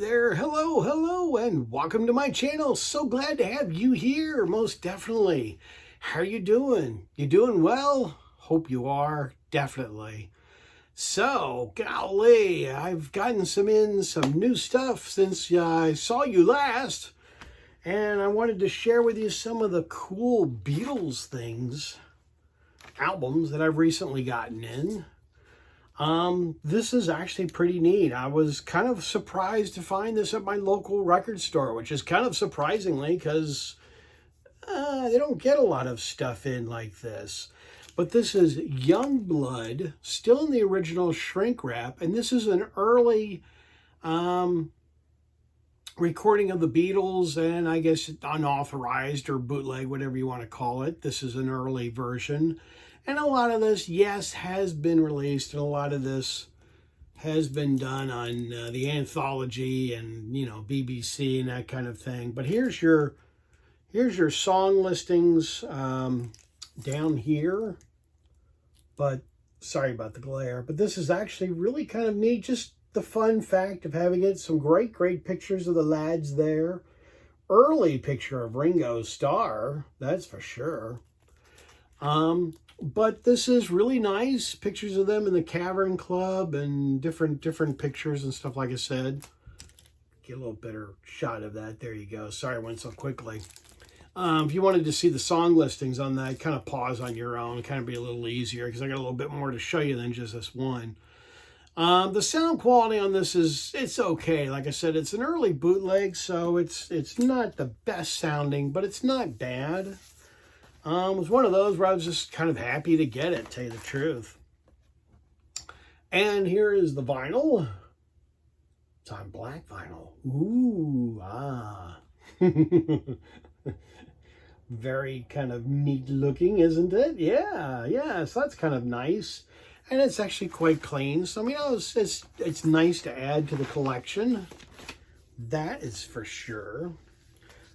There, hello, and welcome to my channel. So glad to have you here, most definitely. How you doing? You doing well? Hope you are, definitely. So, golly, I've gotten some new stuff since I saw you last, and I wanted to share with you some of the cool Beatles albums that I've recently gotten in. This is actually pretty neat. I was kind of surprised to find this at my local record store, which is kind of surprisingly because they don't get a lot of stuff in like this. But this is Young Blood, still in the original shrink wrap, and this is an early recording of the Beatles, and I guess unauthorized or bootleg, whatever you want to call it. This is an early version. And a lot of this, yes, has been released, and a lot of this has been done on the Anthology and, BBC and that kind of thing. But here's your song listings down here. But sorry about the glare. But this is actually really kind of neat. Just the fun fact of having it. Some great pictures of the lads there. Early picture of Ringo Starr, that's for sure. But this is really nice. Pictures of them in the Cavern Club and different pictures and stuff, like I said. Get a little better shot of that. There you go. Sorry I went so quickly. If you wanted to see the song listings on that, kind of pause on your own. Kind of be a little easier because I got a little bit more to show you than just this one. The sound quality on this it's okay. Like I said, it's an early bootleg, so it's not the best sounding, but it's not bad. It was one of those where I was just kind of happy to get it, to tell you the truth. And here is the vinyl. It's on black vinyl. Ooh, Very kind of neat looking, isn't it? Yeah, so that's kind of nice. And it's actually quite clean. So, it's nice to add to the collection. That is for sure.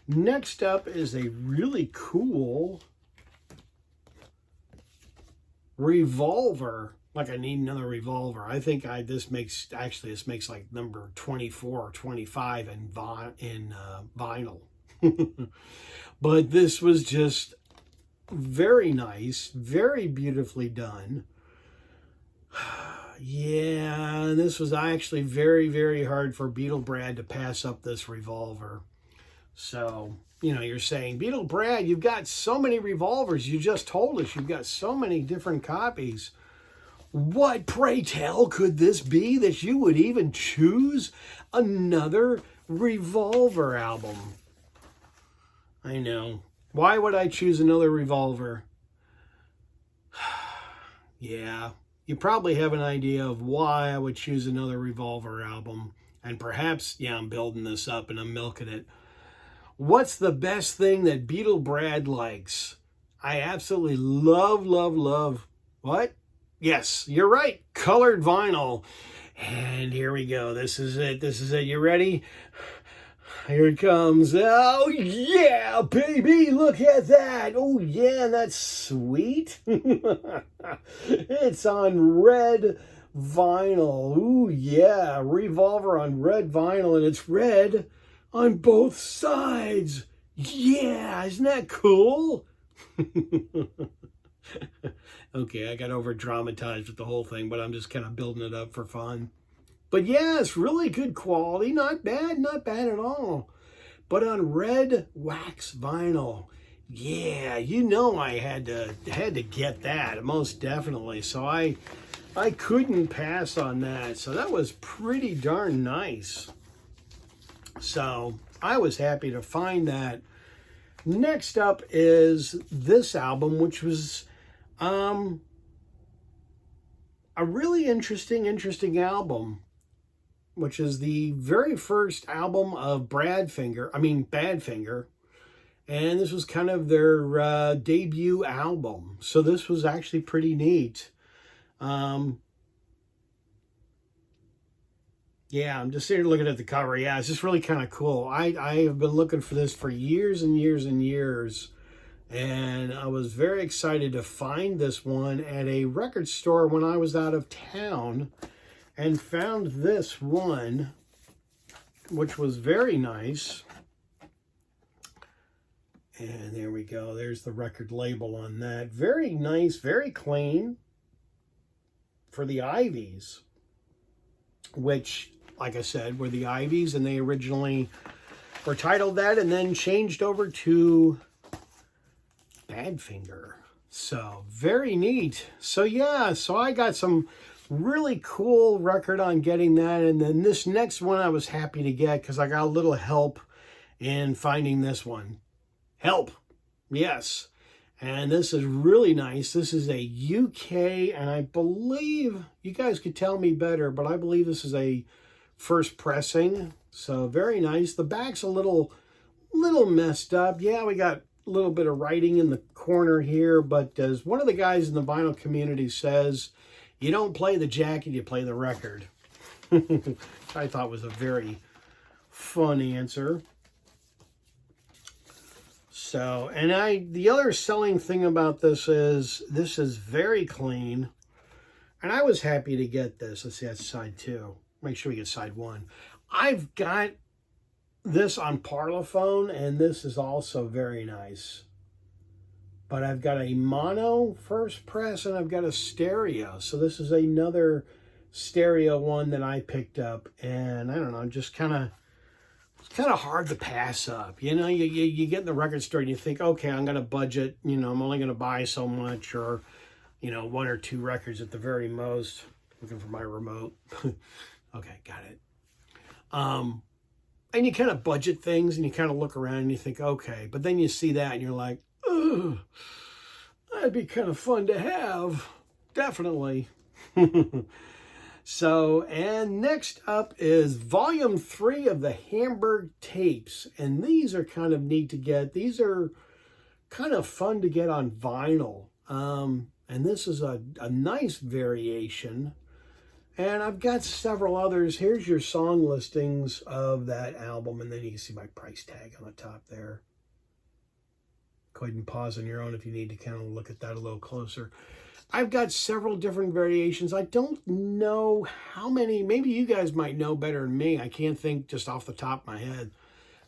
Next up is a really cool Revolver. Like, I need another Revolver. I think this makes like number 24 or 25 in vinyl. But this was just very nice, very beautifully done. Yeah, and this was actually very hard for Beatle Brad to pass up this Revolver. So, you're saying, Beatle Brad, you've got so many Revolvers. You just told us you've got so many different copies. What, pray tell, could this be that you would even choose another Revolver album? I know. Why would I choose another Revolver? Yeah, you probably have an idea of why I would choose another Revolver album. And perhaps, I'm building this up and I'm milking it. What's the best thing that Beatle Brad likes? I absolutely love. What? Yes, you're right. Colored vinyl. And here we go. This is it. You ready? Here it comes. Oh, yeah, baby. Look at that. Oh, yeah, that's sweet. It's on red vinyl. Ooh, yeah. Revolver on red vinyl, and it's red on both sides. Yeah, isn't that cool? Okay, I got over dramatized with the whole thing, but I'm just kind of building it up for fun. But yeah, it's really good quality. Not bad at all. But on red wax vinyl. Yeah, I had to get that, most definitely. So I couldn't pass on that. So that was pretty darn nice. So I was happy to find that. Next up is this album, which was a really interesting album, which is the very first album of Badfinger. And this was kind of their debut album. So this was actually pretty neat. Yeah, I'm just sitting here looking at the cover. Yeah, it's just really kind of cool. I have been looking for this for years and years. And I was very excited to find this one at a record store when I was out of town, and found this one which was very nice. And there we go. There's the record label on that. Very nice, very clean for the Ivies, which, like I said, were the Ivies, and they originally were titled that and then changed over to Badfinger. So very neat. So yeah, so I got some really cool record on getting that. And then this next one I was happy to get because I got a little help in finding this one. Help. Yes. And this is really nice. This is a UK, and I believe, you guys could tell me better, but I believe this is a first pressing. So very nice. The back's a little messed up. Yeah, we got a little bit of writing in the corner here, but as one of the guys in the vinyl community says, you don't play the jacket, you play the record. I thought was a very fun answer. So, and the other selling thing about this is very clean, and I was happy to get this. Let's see, that's side 2. Make sure we get side 1. I've got this on Parlophone, and this is also very nice. But I've got a mono first press, and I've got a stereo. So this is another stereo one that I picked up, and I don't know, just it's kind of hard to pass up. You know, you get in the record store and you think, okay, I'm going to budget, you know, I'm only going to buy so much, or, you know, 1 or 2 records at the very most. Looking for my remote. Okay, got it. And you kind of budget things and you kind of look around and you think, okay, but then you see that and you're like, oh, that'd be kind of fun to have. Definitely. So, and next up is volume 3 of the Hamburg tapes. And these are kind of neat to get. These are kind of fun to get on vinyl. And this is a nice variation. And I've got several others. Here's your song listings of that album. And then you can see my price tag on the top there. Go ahead and pause on your own if you need to kind of look at that a little closer. I've got several different variations. I don't know how many. Maybe you guys might know better than me. I can't think just off the top of my head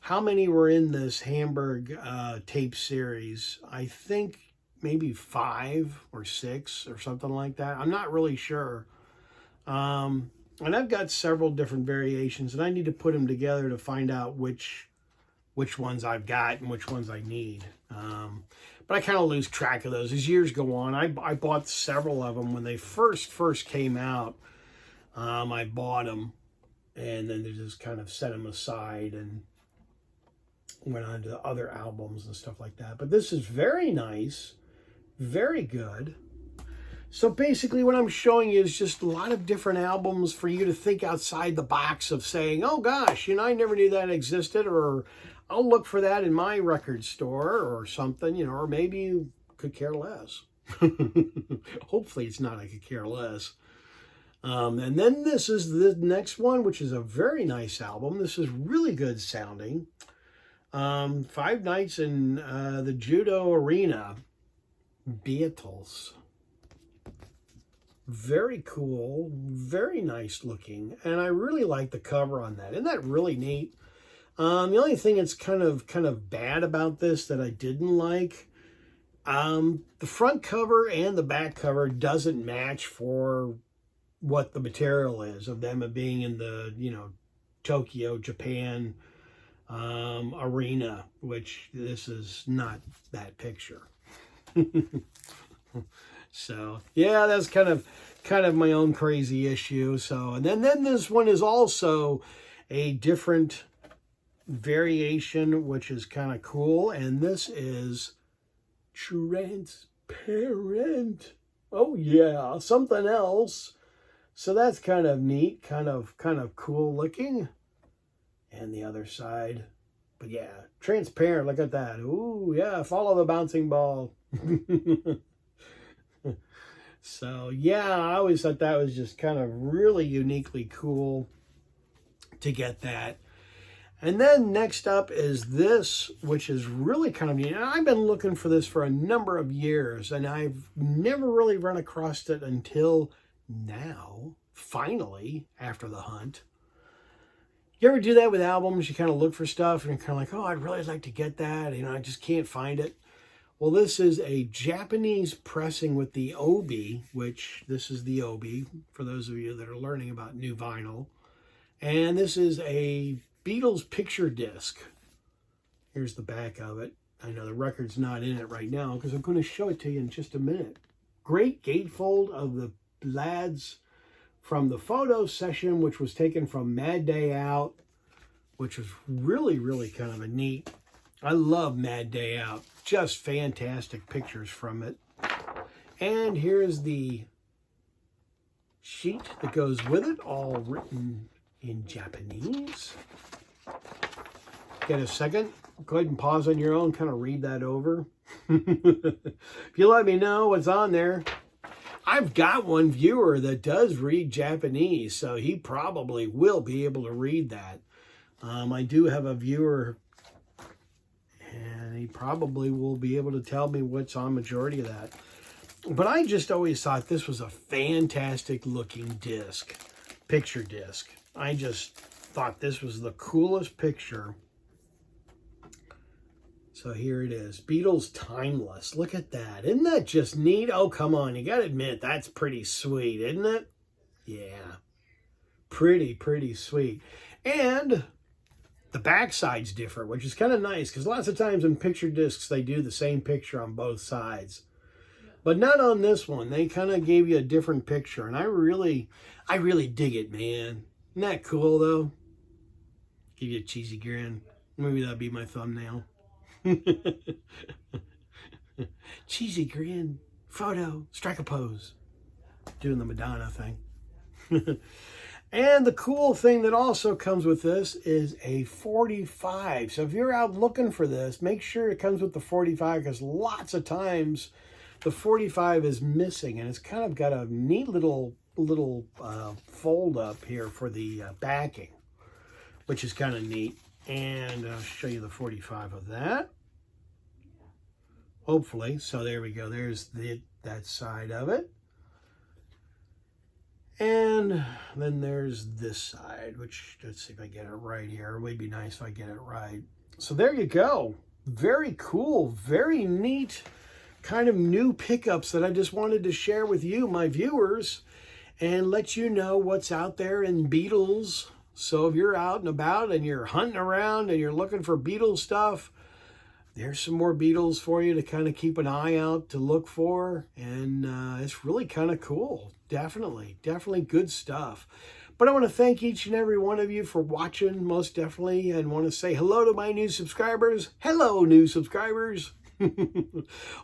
how many were in this Hamburg tape series. I think maybe 5 or 6 or something like that. I'm not really sure. And I've got several different variations, and I need to put them together to find out which ones I've got and which ones I need. But I kind of lose track of those as years go on. I bought several of them when they first came out. I bought them, and then they just kind of set them aside and went on to other albums and stuff like that. But this is very nice, very good. So basically what I'm showing you is just a lot of different albums for you to think outside the box of saying, oh gosh, you know, I never knew that existed, or I'll look for that in my record store or something, you know, or maybe you could care less. Hopefully it's not I could care less. And then this is the next one, which is a very nice album. This is really good sounding. 5 Nights in the Judo Arena. Beatles. Very cool, very nice looking, and I really like the cover on that. Isn't that really neat? The only thing that's kind of bad about this that I didn't like, the front cover and the back cover doesn't match for what the material is of them being in the, you know, Tokyo, Japan arena, which this is not that picture. So yeah, that's kind of my own crazy issue. So, and then this one is also a different variation, which is kind of cool. And this is transparent. Oh yeah, something else. So that's kind of neat, kind of cool looking. And the other side, but yeah, transparent. Look at that. Ooh yeah, follow the bouncing ball. So yeah, I always thought that was just kind of really uniquely cool to get that. And then next up is this, which is really kind of neat. And I've been looking for this for a number of years, and I've never really run across it until now, finally, after the hunt. You ever do that with albums? You kind of look for stuff and you're kind of like, oh, I'd really like to get that. You know, I just can't find it. Well, this is a Japanese pressing with the obi, which this is the obi for those of you that are learning about new vinyl. And this is a Beatles picture disc. Here's the back of it. I know the record's not in it right now because I'm going to show it to you in just a minute. Great gatefold of the lads from the photo session, which was taken from Mad Day Out, which was really, really kind of a neat. I love Mad Day Out. Just fantastic pictures from it. And here's the sheet that goes with it, all written in Japanese. Get a second? Go ahead and pause on your own, kind of read that over. If you let me know what's on there. I've got one viewer that does read Japanese, so he probably will be able to read that. I do have a viewer, and he probably will be able to tell me what's on majority of that. But I just always thought this was a fantastic looking disc, picture disc. I just thought this was the coolest picture. So here it is, Beatles Timeless. Look at that. Isn't that just neat? Oh, come on. You got to admit, that's pretty sweet, isn't it? Yeah. Pretty sweet. And the backside's different, which is kind of nice because lots of times in picture discs, they do the same picture on both sides. But not on this one. They kind of gave you a different picture. And I really dig it, man. Isn't that cool, though? Give you a cheesy grin. Maybe that'll be my thumbnail. Cheesy grin, photo, strike a pose. Doing the Madonna thing. And the cool thing that also comes with this is a 45. So if you're out looking for this, make sure it comes with the 45 because lots of times the 45 is missing and it's kind of got a neat little fold up here for the backing, which is kind of neat. And I'll show you the 45 of that. Hopefully. So there we go. There's that side of it. And then there's this side, which, let's see if I get it right here. It would be nice if I get it right. So there you go. Very cool. Very neat kind of new pickups that I just wanted to share with you, my viewers, and let you know what's out there in Beatles. So if you're out and about and you're hunting around and you're looking for Beatles stuff, there's some more Beatles for you to kind of keep an eye out to look for. And it's really kind of cool. Definitely good stuff. But I want to thank each and every one of you for watching, most definitely, and want to say hello to my new subscribers. Hello, new subscribers.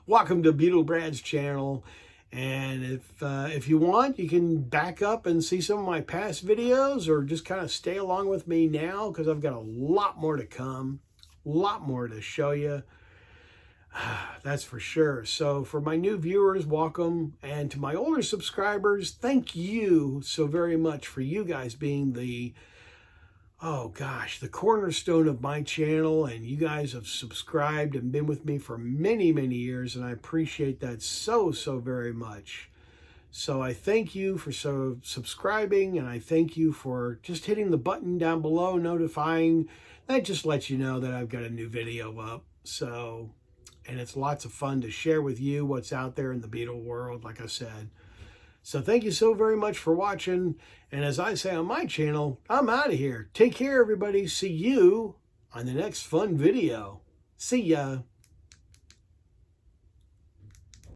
Welcome to Beatle Brad's channel. And if you want, you can back up and see some of my past videos or just kind of stay along with me now because I've got a lot more to come. A lot more to show you. That's for sure. So for my new viewers, welcome. And to my older subscribers, thank you so very much for you guys being the, oh gosh, the cornerstone of my channel. And you guys have subscribed and been with me for many years. And I appreciate that so very much. So I thank you for subscribing. And I thank you for just hitting the button down below, notifying. That just lets you know that I've got a new video up. So, and it's lots of fun to share with you what's out there in the Beatle world, like I said. So thank you so very much for watching. And as I say on my channel, I'm out of here. Take care, everybody. See you on the next fun video. See ya.